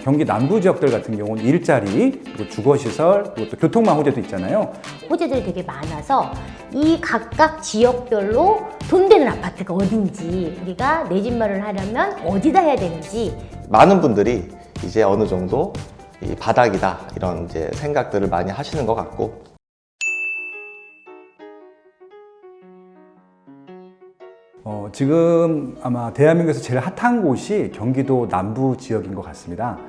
경기 남부 지역들 같은 경우는 일자리, 그리고 주거시설, 그리고 또 교통망 호재도 있잖아요. 호재들이 되게 많아서 이 각각 지역별로 돈 되는 아파트가 어딘지, 우리가 내 집 마련을 하려면 어디다 해야 되는지. 많은 분들이 이제 어느 정도 이 바닥이다 이런 이제 생각들을 많이 하시는 것 같고, 지금 아마 대한민국에서 제일 핫한 곳이 경기도 남부 지역인 것 같습니다.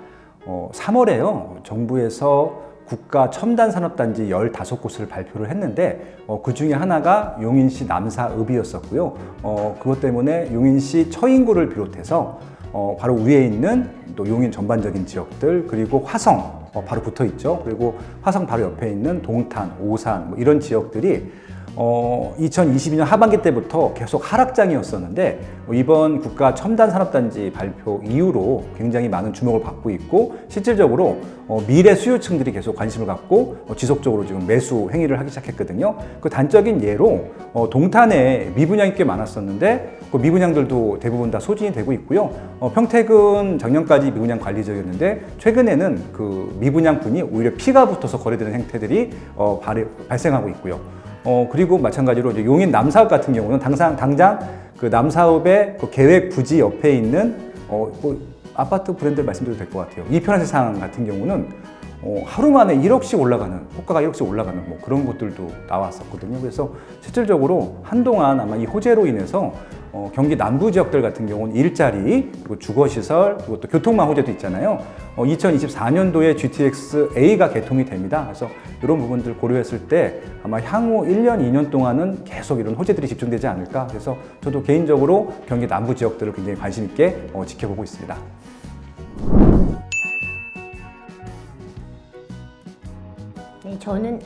3월에요. 정부에서 국가 첨단 산업단지 15곳을 발표를 했는데 그 중에 하나가 용인시 남사읍이었었고요. 그것 때문에 용인시 처인구를 비롯해서 바로 위에 있는 또 용인 전반적인 지역들, 그리고 화성 바로 붙어 있죠. 그리고 화성 바로 옆에 있는 동탄, 오산 뭐 이런 지역들이 2022년 하반기 때부터 계속 하락장이었었는데 이번 국가 첨단 산업단지 발표 이후로 굉장히 많은 주목을 받고 있고, 실질적으로 미래 수요층들이 계속 관심을 갖고 지속적으로 지금 매수 행위를 하기 시작했거든요. 그 단적인 예로 동탄에 미분양이 꽤 많았었는데 그 미분양들도 대부분 다 소진이 되고 있고요. 평택은 작년까지 미분양 관리적이었는데 최근에는 그 미분양분이 오히려 피가 붙어서 거래되는 행태들이 발생하고 있고요. 그리고 마찬가지로 이제 용인 남사읍 같은 경우는 당장 그 남사읍의 그 계획 부지 옆에 있는 뭐 아파트 브랜드를 말씀드려도 될 것 같아요. 이편한 세상 같은 경우는 하루 만에 1억씩 올라가는, 호가가 1억씩 올라가는 뭐 그런 것들도 나왔었거든요. 그래서 실질적으로 한동안 아마 이 호재로 인해서 경기 남부 지역들 같은 경우는 일자리, 그리고 주거시설, 그리고 또 교통망 호재도 있잖아요. 2024년도에 GTX-A가 개통이 됩니다. 그래서 이런 부분들 고려했을 때 아마 향후 1년, 2년 동안은 계속 이런 호재들이 집중되지 않을까. 그래서 저도 개인적으로 경기 남부 지역들을 굉장히 관심 있게 지켜보고 있습니다. 네, 저는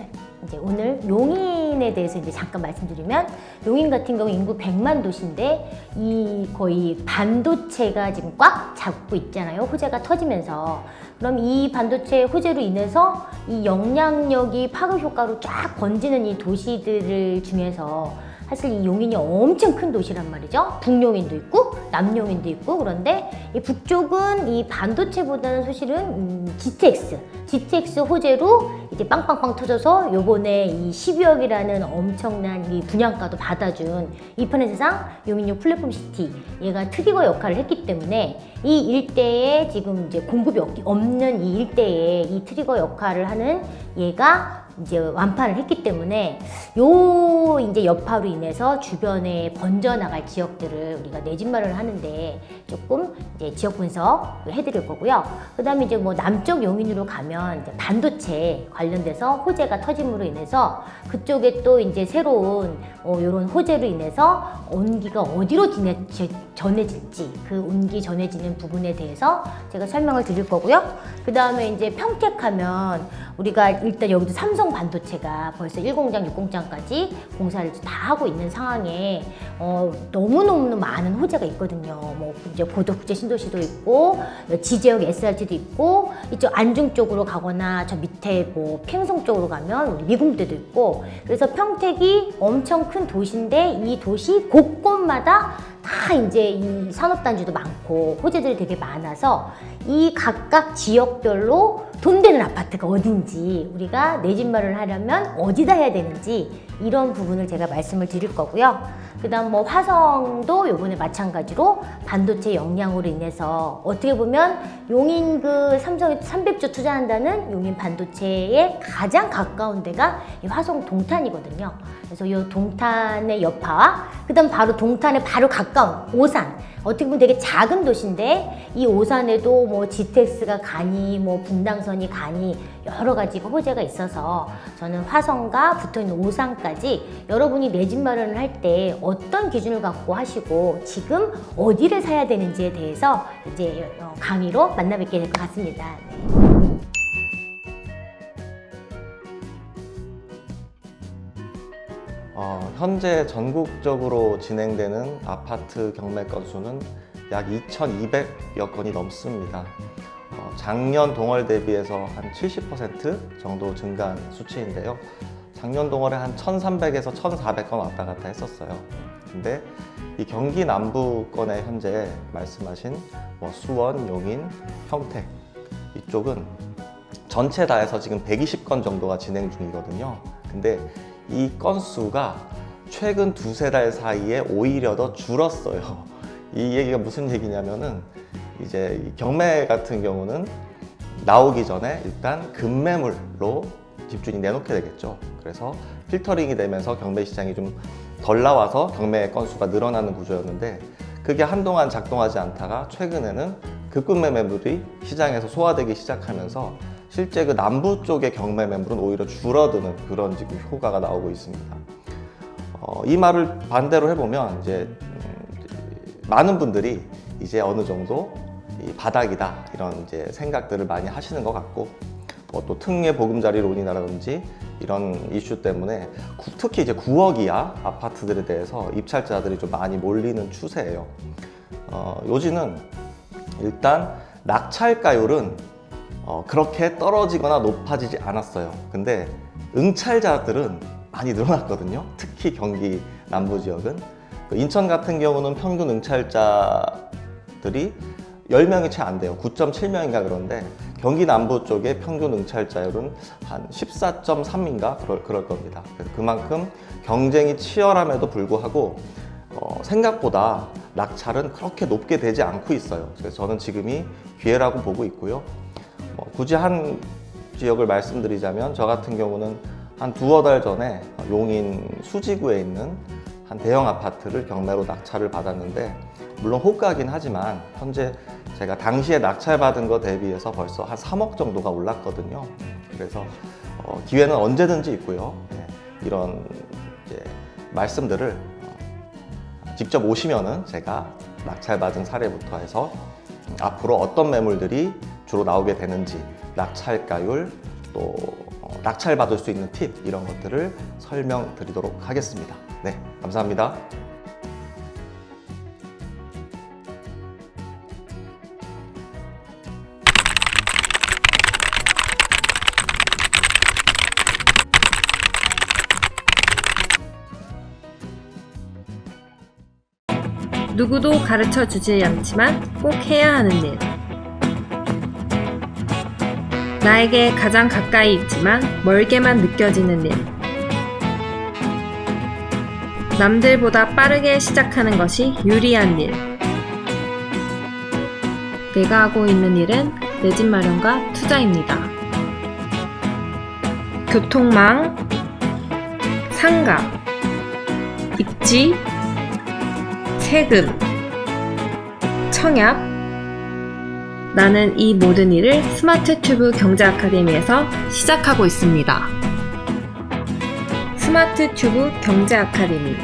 이제 오늘 용인에 대해서 이제 잠깐 말씀드리면, 용인 같은 경우 인구 100만 도시인데 이 거의 반도체가 지금 꽉 잡고 있잖아요. 호재가 터지면서. 그럼 이 반도체 호재로 인해서 이 영향력이 파급 효과로 쫙 번지는 이 도시들을 중에서 사실 이 용인이 엄청 큰 도시란 말이죠. 북용인도 있고 남용인도 있고. 그런데 이 북쪽은 이 반도체보다는 사실은 GTX 호재로 이제 빵빵빵 터져서 요번에 이 12억이라는 엄청난 이 분양가도 받아준 이편의 세상 용인역 플랫폼 시티, 얘가 트리거 역할을 했기 때문에 이 일대에 지금 이제 공급이 없는 이 일대에 이 트리거 역할을 하는 얘가 이제 완판을 했기 때문에 요 이제 여파로 인해서 주변에 번져나갈 지역들을 우리가 내 집 마련을 하는데 조금 이제 지역 분석 해드릴 거고요. 그 다음에 이제 뭐 남쪽 용인으로 가면 이제 반도체 관련돼서 호재가 터짐으로 인해서 그쪽에 또 이제 새로운 요런 호재로 인해서 온기가 어디로 전해질지, 그 온기 전해지는 부분에 대해서 제가 설명을 드릴 거고요. 그 다음에 이제 평택하면 우리가 일단 여기도 삼성 반도체가 벌써 1공장, 6공장까지 공사를 다 하고 있는 상황에 너무너무 많은 호재가 있거든요. 뭐 이제 고덕국제 신도시도 있고, 지제역 SRT도 있고, 이쪽 안중 쪽으로 가거나 저 밑에 뭐 팽성 쪽으로 가면 우리 미군부대도 있고. 그래서 평택이 엄청 큰 도시인데 이 도시 곳곳마다 다 이제 이 산업단지도 많고 호재들이 되게 많아서 이 각각 지역별로 돈 되는 아파트가 어딘지, 우리가 내 집 마련을 하려면 어디다 해야 되는지, 이런 부분을 제가 말씀을 드릴 거고요. 그 다음 뭐 화성도 요번에 마찬가지로 반도체 영향으로 인해서 어떻게 보면 용인 그 삼성이 300조 투자한다는 용인 반도체에 가장 가까운 데가 이 화성 동탄이거든요. 그래서 이 동탄의 여파와 그 다음 바로 동탄에 바로 가까운 오산, 어떻게 보면 되게 작은 도시인데 이 오산에도 뭐 GTX가 가니 뭐 분당선이 가니 여러 가지가 호재가 있어서 저는 화성과 붙어있는 오산까지 여러분이 내 집 마련을 할 때 어떤 기준을 갖고 하시고 지금 어디를 사야 되는지에 대해서 이제 강의로 만나 뵙게 될 것 같습니다. 네. 현재 전국적으로 진행되는 아파트 경매 건수는 약 2,200여 건이 넘습니다. 작년 동월 대비해서 한 70% 정도 증가한 수치인데요. 작년 동월에 한 1,300에서 1,400건 왔다 갔다 했었어요. 근데 이 경기 남부권에 현재 말씀하신 뭐 수원, 용인, 평택, 이쪽은 전체 다 해서 지금 120건 정도가 진행 중이거든요. 근데 이 건수가 최근 두세 달 사이에 오히려 더 줄었어요. 이 얘기가 무슨 얘기냐면은 이제 이 경매 같은 경우는 나오기 전에 일단 급매물로 집주인이 내놓게 되겠죠. 그래서 필터링이 되면서 경매 시장이 좀 덜 나와서 경매 건수가 늘어나는 구조였는데 그게 한동안 작동하지 않다가 최근에는 급급매 매물이 시장에서 소화되기 시작하면서 실제 그 남부 쪽의 경매 매물은 오히려 줄어드는 그런 지금 효과가 나오고 있습니다. 이 말을 반대로 해보면 이제 많은 분들이 이제 어느 정도 이 바닥이다 이런 이제 생각들을 많이 하시는 것 같고 또 특례 보금자리론이라든지 이런 이슈 때문에 특히 이제 9억 이하 아파트들에 대해서 입찰자들이 좀 많이 몰리는 추세예요. 요지는 일단 낙찰가율은 그렇게 떨어지거나 높아지지 않았어요. 근데 응찰자들은 많이 늘어났거든요. 특히 경기 남부 지역은. 인천 같은 경우는 평균 응찰자들이 10명이 채 안 돼요. 9.7명인가 그런데 경기 남부 쪽의 평균 응찰자율은 한 14.3인가 그럴 겁니다. 그래서 그만큼 경쟁이 치열함에도 불구하고 생각보다 낙찰은 그렇게 높게 되지 않고 있어요. 그래서 저는 지금이 기회라고 보고 있고요. 굳이 한 지역을 말씀드리자면 저 같은 경우는 한 두어 달 전에 용인 수지구에 있는 한 대형 아파트를 경매로 낙찰을 받았는데 물론 호가긴 하지만 현재 제가 당시에 낙찰받은 거 대비해서 벌써 한 3억 정도가 올랐거든요. 그래서 기회는 언제든지 있고요. 이런 이제 말씀들을 직접 오시면은 제가 낙찰받은 사례부터 해서 앞으로 어떤 매물들이 주로 나오게 되는지 낙찰가율 또 낙찰받을 수 있는 팁 이런 것들을 설명드리도록 하겠습니다. 네, 감사합니다. 누구도 가르쳐 주지 않지만 꼭 해야 하는 일. 나에게 가장 가까이 있지만 멀게만 느껴지는 일. 남들보다 빠르게 시작하는 것이 유리한 일. 내가 하고 있는 일은 내 집 마련과 투자입니다. 교통망, 상가, 입지, 세금, 청약. 나는 이 모든 일을 스마트 튜브 경제 아카데미에서 시작하고 있습니다. 스마트 튜브 경제 아카데미.